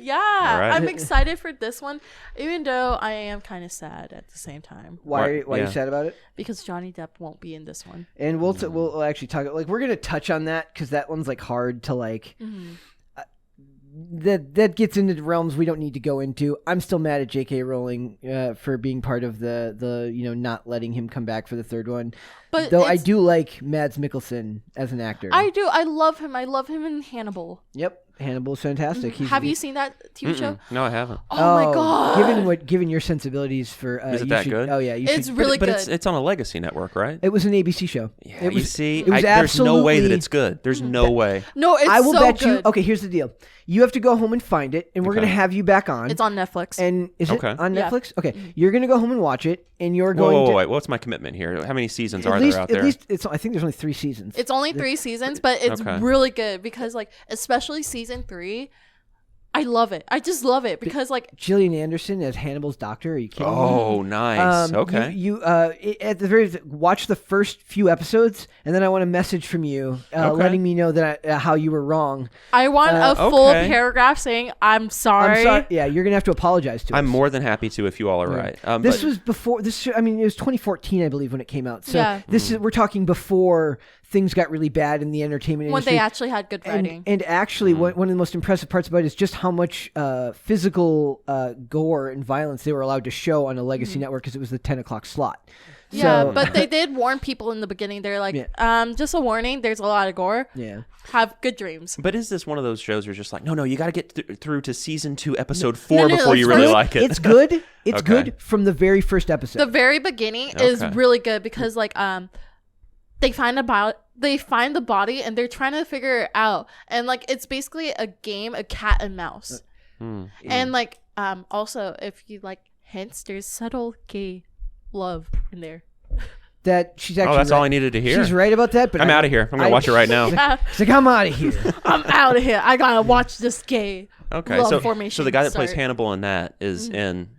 Yeah, right. I'm excited for this one, even though I am kind of sad at the same time. Why are you sad about it? Because Johnny Depp won't be in this one. And we'll actually talk, like, we're gonna touch on that because that one's like hard to like. That gets into realms we don't need to go into. I'm still mad at J.K. Rowling for being part of the not letting him come back for the third one. But though I do like Mads Mikkelsen as an actor. I do. I love him. I love him in Hannibal. Yep. Hannibal's fantastic. Have you seen that TV show? No, I haven't. Oh my god! Given your sensibilities for, is it that good? Oh yeah, it's really good. But it's on a Legacy network, right? It was an ABC show. Yeah, there's no way that it's good. There's no way. No, it's I will so bet good. you. Okay, here's the deal. You have to go home and find it, and we're gonna have you back on. It's on Netflix. And is it on Netflix? Yeah. Okay, you're gonna go home and watch it, and you're going. Wait. What's my commitment here? How many seasons are there out there? At least I think there's only 3 seasons. It's only 3 seasons, but it's really good because, like, especially season 3. I love it. I just love it because, like, Gillian Anderson as Hannibal's doctor. Are you kidding me? Oh, nice. Okay. You at the very watch the first few episodes, and then I want a message from you, letting me know that how you were wrong. I want a full paragraph saying I'm sorry. Yeah, you're gonna have to apologize to us. I'm more than happy to if you all are right. This was before this. I mean, it was 2014, I believe, when it came out. So we're talking before things got really bad in the entertainment industry. When they actually had good writing. And actually, one of the most impressive parts about it is just how much physical gore and violence they were allowed to show on a Legacy network because it was the 10 o'clock slot. Yeah, but they did warn people in the beginning. They're like, just a warning, there's a lot of gore. Yeah. Have good dreams. But is this one of those shows where you're just like, no, you got to get through to season 2, episode 4 before you really like it? It's good. It's good from the very first episode. The very beginning is really good because, like, they find the body and they're trying to figure it out, and like it's basically a game of cat and mouse. And like also, if you like hints, there's subtle gay love in there. That she's actually that's all I needed to hear. She's right about that, but I'm out of here. I'm gonna watch it right now. She's like, I'm out of here. I'm out of here. I gotta watch this gay love formation. So the guy that plays Hannibal in that is in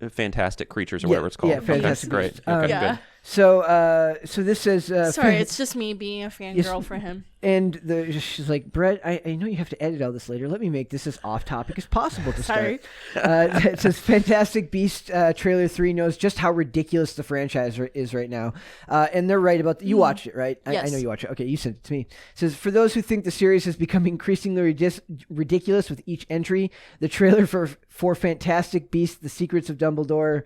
Fantastic Creatures or whatever it's called. Yeah, Fantastic Great. Good. So this says... Sorry, it's just me being a fangirl for him. And she's like, Brett, I know you have to edit all this later. Let me make this as off-topic as possible to start. It says, Fantastic Beasts Trailer 3 knows just how ridiculous the franchise is right now. And they're right about... You watched it, right? Yes. I know you watched it. Okay, you sent it to me. It says, for those who think the series has become increasingly ridiculous with each entry, the trailer for Fantastic Beasts, The Secrets of Dumbledore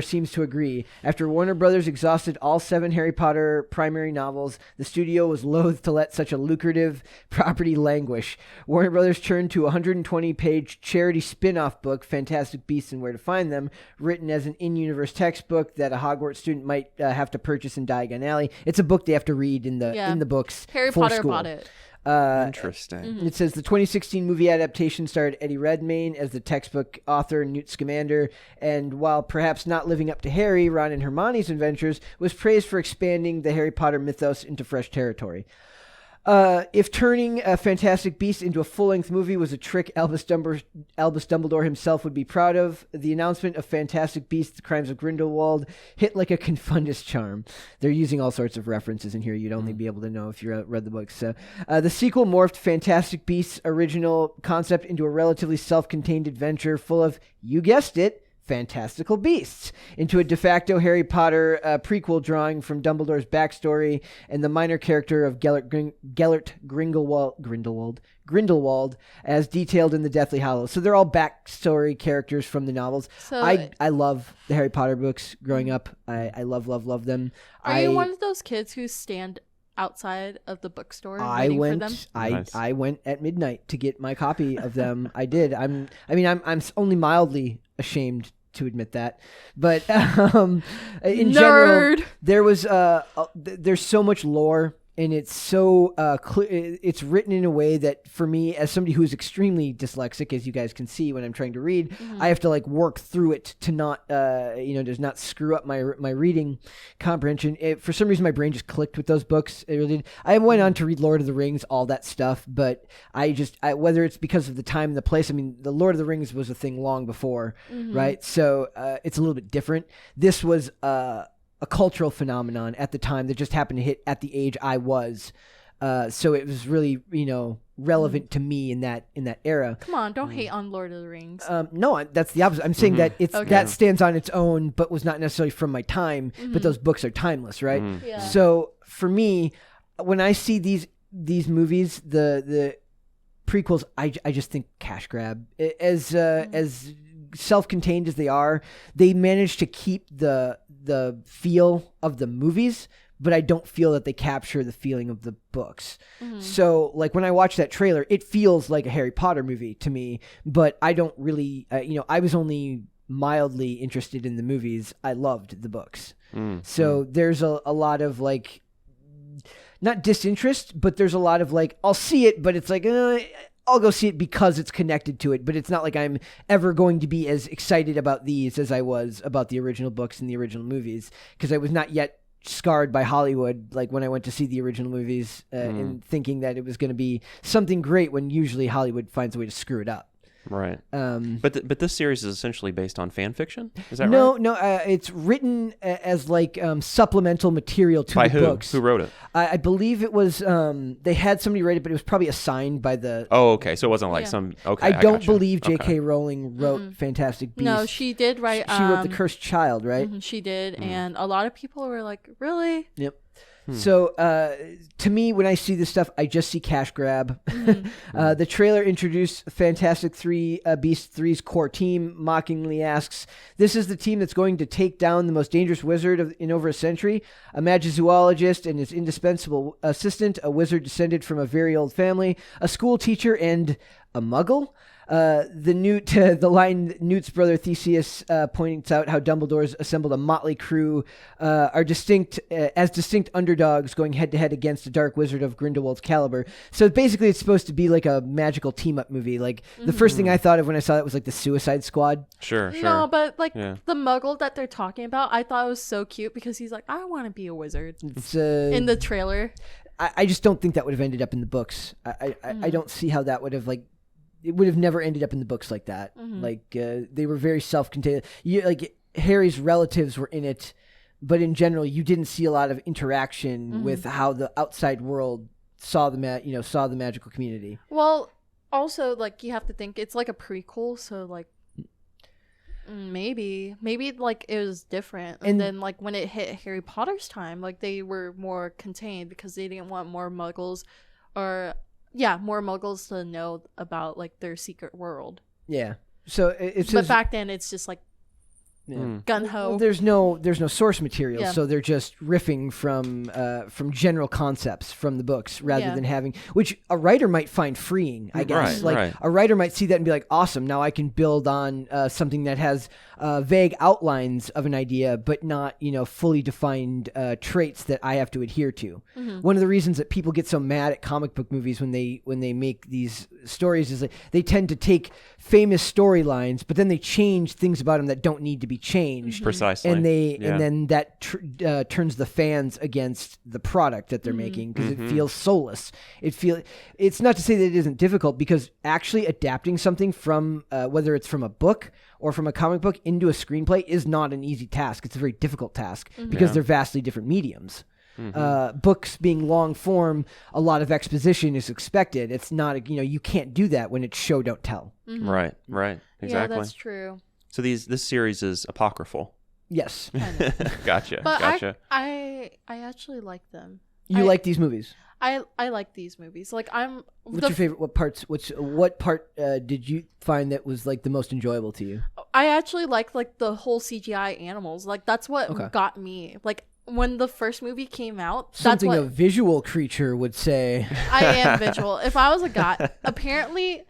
seems to agree. After Warner Brothers exhausted all 7 Harry Potter primary novels, the studio was loath to let such a lucrative property languish. Warner Brothers turned to a 120-page charity spin-off book, Fantastic Beasts and Where to Find Them, written as an in-universe textbook that a Hogwarts student might have to purchase in Diagon Alley. It's a book they have to read in the books. Harry for Potter school. bought it. Interesting. It says the 2016 movie adaptation starred Eddie Redmayne as the textbook author Newt Scamander, and while perhaps not living up to Harry, Ron, and Hermione's adventures, was praised for expanding the Harry Potter mythos into fresh territory. If turning a Fantastic Beasts into a full-length movie was a trick Albus Dumbledore himself would be proud of, the announcement of Fantastic Beasts: The Crimes of Grindelwald hit like a Confundus charm. They're using all sorts of references in here you'd only be able to know if you read the books. So, the sequel morphed Fantastic Beasts' original concept into a relatively self-contained adventure full of, you guessed it, fantastical beasts, into a de facto Harry Potter prequel drawing from Dumbledore's backstory and the minor character of Gellert Grindelwald as detailed in the Deathly Hallows. So they're all backstory characters from the novels. So I love the Harry Potter books growing up. I love them. Are you one of those kids who stand outside of the bookstore for them? I went at midnight to get my copy of them. I did. I'm only mildly ashamed to admit that, but in general, there's so much lore, and it's so clear. It's written in a way that, for me, as somebody who is extremely dyslexic, as you guys can see when I'm trying to read, I have to like work through it to not, does not screw up my reading comprehension. For some reason, my brain just clicked with those books. It really did. I went on to read Lord of the Rings, all that stuff, but whether it's because of the time and the place. I mean, the Lord of the Rings was a thing long before, right? So it's a little bit different. This was a cultural phenomenon at the time that just happened to hit at the age I was. So it was really, relevant to me in that era. Come on, don't hate on Lord of the Rings. No, that's the opposite. I'm saying that that stands on its own, but was not necessarily from my time. But those books are timeless, right? Yeah. So for me, when I see these movies, the prequels, I just think cash grab. As self-contained as they are, they manage to keep the feel of the movies, but I don't feel that they capture the feeling of the books. So like when I watch that trailer, it feels like a Harry Potter movie to me, but I don't really, I was only mildly interested in the movies. I loved the books. So there's a lot of like, not disinterest, but there's a lot of like, I'll see it, but it's like, I'll go see it because it's connected to it, but it's not like I'm ever going to be as excited about these as I was about the original books and the original movies, because I was not yet scarred by Hollywood, like when I went to see the original movies and thinking that it was going to be something great, when usually Hollywood finds a way to screw it up. Right. But this series is essentially based on fan fiction? Is that right? No, it's written as like supplemental material to the books. Who wrote it? I believe it was, they had somebody write it, but it was probably assigned by the... Oh, okay. So it wasn't like some... Okay, I don't believe J.K. Rowling wrote Fantastic Beasts. No, she did write... She wrote The Cursed Child, right? She did, and a lot of people were like, really? Yep. So to me, when I see this stuff, I just see cash grab. The trailer introduced Fantastic Beasts 3's core team, mockingly asks, "This is the team that's going to take down the most dangerous wizard in over a century, a magizoologist and his indispensable assistant, a wizard descended from a very old family, a school teacher, and a muggle?" The line Newt's brother Theseus points out how Dumbledore's assembled a motley crew are distinct underdogs going head to head against a dark wizard of Grindelwald's caliber. So basically, it's supposed to be like a magical team up movie. Like the first thing I thought of when I saw that was like the Suicide Squad. Sure. No, but like the Muggle that they're talking about, I thought it was so cute because he's like, I want to be a wizard. It's, in the trailer. I just don't think that would have ended up in the books. I don't see how that would have like. It would have never ended up in the books like that. Like they were very self-contained. Like Harry's relatives were in it, but in general, you didn't see a lot of interaction with how the outside world saw the magical community. Well, also like you have to think it's like a prequel, so like maybe like it was different. And then like when it hit Harry Potter's time, like they were more contained because they didn't want more Muggles or. Yeah, more Muggles to know about like their secret world. Yeah, so it's. But back then, it's just like gun ho. Well, there's no source material, so they're just riffing from general concepts from the books rather than having, which a writer might find freeing. I guess a writer might see that and be like, awesome. Now I can build on something that has vague outlines of an idea, but not fully defined traits that I have to adhere to. One of the reasons that people get so mad at comic book movies when they make these stories is that they tend to take famous storylines, but then they change things about them that don't need to be changed. Precisely. And and then that turns the fans against the product that they're making because it feels soulless. It's not to say that it isn't difficult, because actually adapting something from whether it's from a book or from a comic book into a screenplay is not an easy task. It's a very difficult task because they're vastly different mediums. Books being long form, a lot of exposition is expected. It's not, you can't do that when it's show don't tell. Right, exactly. Yeah, that's true. So this series is apocryphal. Yes. Gotcha. But gotcha. I actually like them. You like these movies? I like these movies. Like What's your favorite? What part did you find that was like the most enjoyable to you? I actually like the whole CGI animals. Like that's what got me. Like when the first movie came out, something a visual creature would say. I am visual. If I was a guy, apparently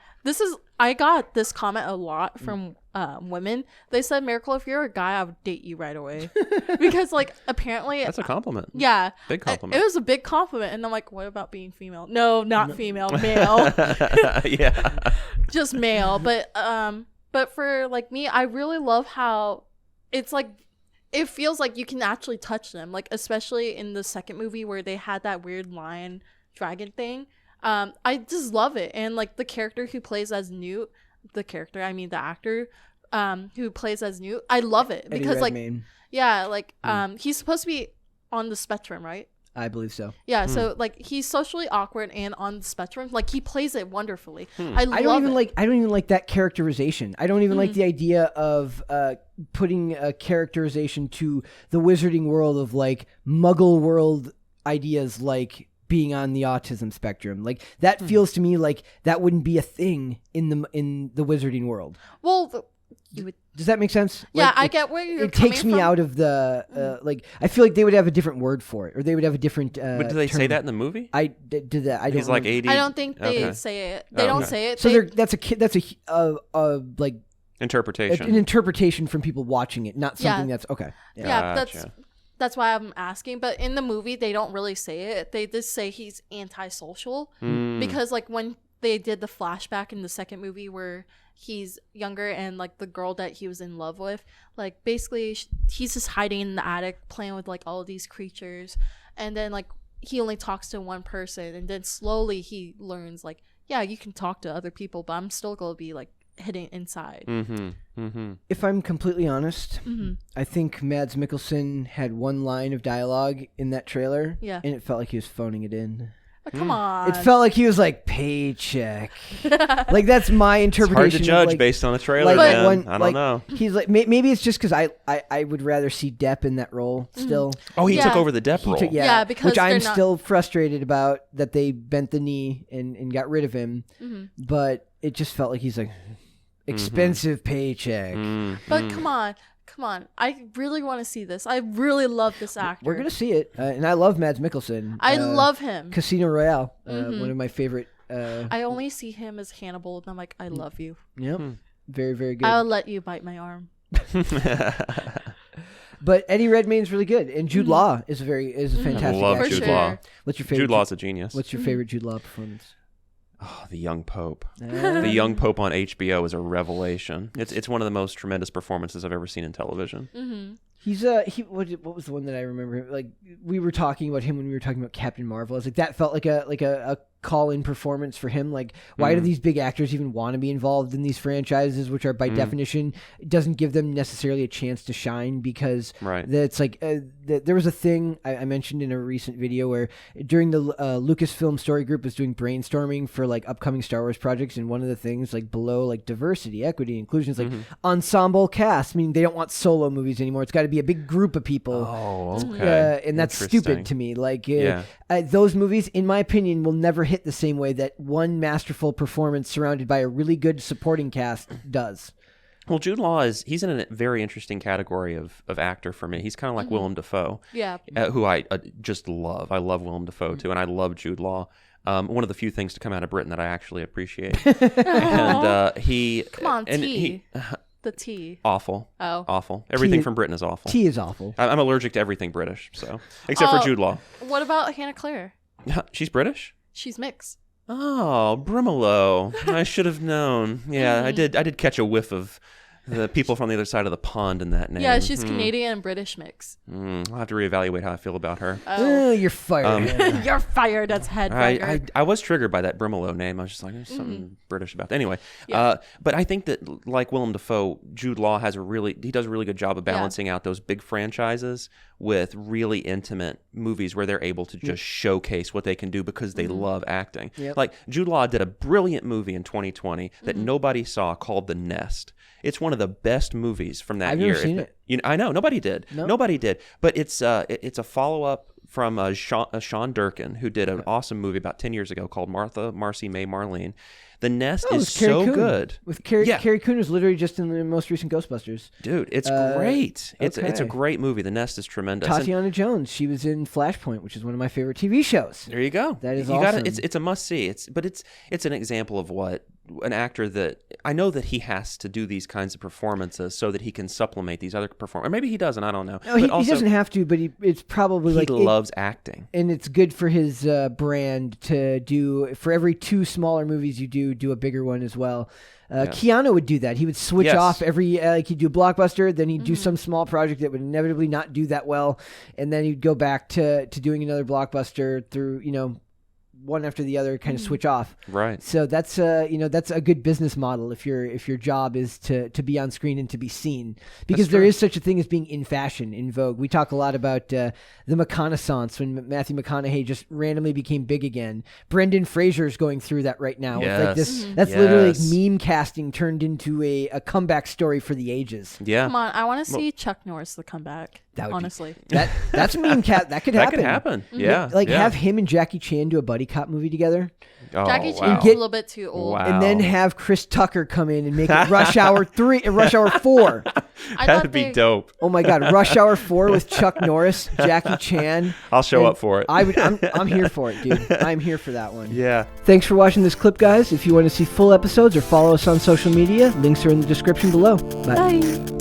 I got this comment a lot from women. They said, "Miracle, if you're a guy, I would date you right away," because like apparently that's a compliment. Yeah, big compliment. It was a big compliment, and I'm like, "What about being female?" No, not female, male. Yeah, just male. But for like me, I really love how it's like. It feels like you can actually touch them, like especially in the second movie where they had that weird lion dragon thing. I just love it, and like the character who plays as Newt, the actor, who plays as Newt, I love it because like he's supposed to be on the spectrum, right? I believe so. Yeah, so like he's socially awkward and on the spectrum. Like he plays it wonderfully. I don't even like that characterization. I don't even like the idea of putting a characterization to the wizarding world of like Muggle world ideas, like being on the autism spectrum. Like that feels to me like that wouldn't be a thing in the wizarding world. Well, does that make sense? Yeah, like, I get where you're It takes coming me from. out of the like. I feel like they would have a different word for it, or they would have a different. But do they say that in the movie? I did that. I don't. He's like 80. I don't think they say it. They don't say it. So that's a like interpretation. an interpretation from people watching it, not something that's okay. Yeah, Gotcha. that's why I'm asking. But in the movie, they don't really say it. They just say he's antisocial because like when they did the flashback in the second movie where he's younger and like the girl that he was in love with, like basically he's just hiding in the attic playing with like all of these creatures, and then like he only talks to one person, and then slowly he learns like, yeah, you can talk to other people, but I'm still gonna be like hidden inside. If I'm completely honest, I think Mads Mikkelsen had one line of dialogue in that trailer, and it felt like he was phoning it in. Come on. It felt like he was like, paycheck. Like, that's my interpretation. It's hard to judge like, based on the trailer, like, man. I don't know. He's like, maybe it's just because I would rather see Depp in that role still. Oh, he took over the Depp role. Yeah, because which I'm still frustrated about, that they bent the knee and got rid of him. But it just felt like he's like, expensive paycheck. But come on. I really want to see this. I really love this actor. We're going to see it. And I love Mads Mikkelsen. I love him. Casino Royale, one of my favorite. I only see him as Hannibal, and I'm like, I love you. Yep. Very, very good. I'll let you bite my arm. But Eddie Redmayne's really good, and Jude Law is a fantastic I love actor. Jude Law. What's your favorite? Jude Law's a genius. What's your favorite Jude Law performance? Oh, The Young Pope. The Young Pope on HBO is a revelation. It's one of the most tremendous performances I've ever seen in television. He's what was the one that I remember? Like, we were talking about him when we were talking about Captain Marvel. I was like, that felt like a call-in performance for him. Like, why do these big actors even want to be involved in these franchises, which are by definition doesn't give them necessarily a chance to shine? Because it's like there was a thing I mentioned in a recent video where during the Lucasfilm Story Group was doing brainstorming for like upcoming Star Wars projects, and one of the things like below like diversity, equity, inclusion is like ensemble cast. I mean, they don't want solo movies anymore. It's got to be a big group of people. Oh, okay. And that's stupid to me. Like, those movies, in my opinion, will never hit the same way that one masterful performance surrounded by a really good supporting cast does. Well, Jude Law he's in a very interesting category of actor for me. He's kind of like Willem Dafoe, who I just love. I love Willem Dafoe too, and I love Jude Law. One of the few things to come out of Britain that I actually appreciate. And he come on, and tea. The tea. Awful. Oh. Awful. Everything from Britain is awful. Tea is awful. I'm allergic to everything British, so except for Jude Law. What about Hannah Claire? She's British? She's mixed. Oh, Brimelow. I should have known. Yeah, I did catch a whiff of the people from the other side of the pond in that name. Yeah, she's Canadian and British mix. I'll have to reevaluate how I feel about her. Oh, you're fired. You're fired. That's headbanger. I was triggered by that Brimelow name. I was just like, there's something British about that. Anyway, but I think that like Willem Dafoe, Jude Law does a really good job of balancing out those big franchises with really intimate movies where they're able to just showcase what they can do because they love acting. Like Jude Law did a brilliant movie in 2020 that nobody saw called The Nest. It's one of the best movies from that year. I've never seen it. I know nobody did. No. Nobody did. But it's a follow up from Sean Durkin, who did an awesome movie about 10 years ago called Martha, Marcy, May, Marlene. The Nest is so good. With Carrie Coon was literally just in the most recent Ghostbusters. Dude, it's great. It's a great movie. The Nest is tremendous. Tatiana Jones, she was in Flashpoint, which is one of my favorite TV shows. There you go. That is awesome. It's a must see. It's an example of what an actor that I know that he has to do these kinds of performances so that he can supplement these other performances. Or maybe he doesn't. I don't know. No, he doesn't have to, but it's probably he loves acting, and it's good for his brand to do. For every 2 smaller movies you do a bigger one as well. Keanu would do that. He would switch off every he'd do a blockbuster, then he'd do some small project that would inevitably not do that well, and then he'd go back to doing another blockbuster through one after the other kind of switch off. Right. So that's that's a good business model if your job is to be on screen and to be seen, because there is such a thing as being in fashion, in vogue. We talk a lot about the McConaissance when Matthew McConaughey just randomly became big again. Brendan Fraser's going through that right now. Yes. With like this, that's literally like meme casting turned into a comeback story for the ages. Yeah. Come on, I want to see Chuck Norris the comeback. Honestly, that's a meme cat that could happen. That could happen. Yeah. Like have him and Jackie Chan do a buddy cop movie together. Oh, Jackie Chan's a little bit too old. Wow. And then have Chris Tucker come in and make it Rush Hour 3 and Rush Hour 4. That'd be dope. Oh my God, Rush Hour 4 with Chuck Norris, Jackie Chan. I'll show up for it. I'm here for it, dude. I'm here for that one. Yeah. Thanks for watching this clip, guys. If you want to see full episodes or follow us on social media, links are in the description below. Bye. Bye.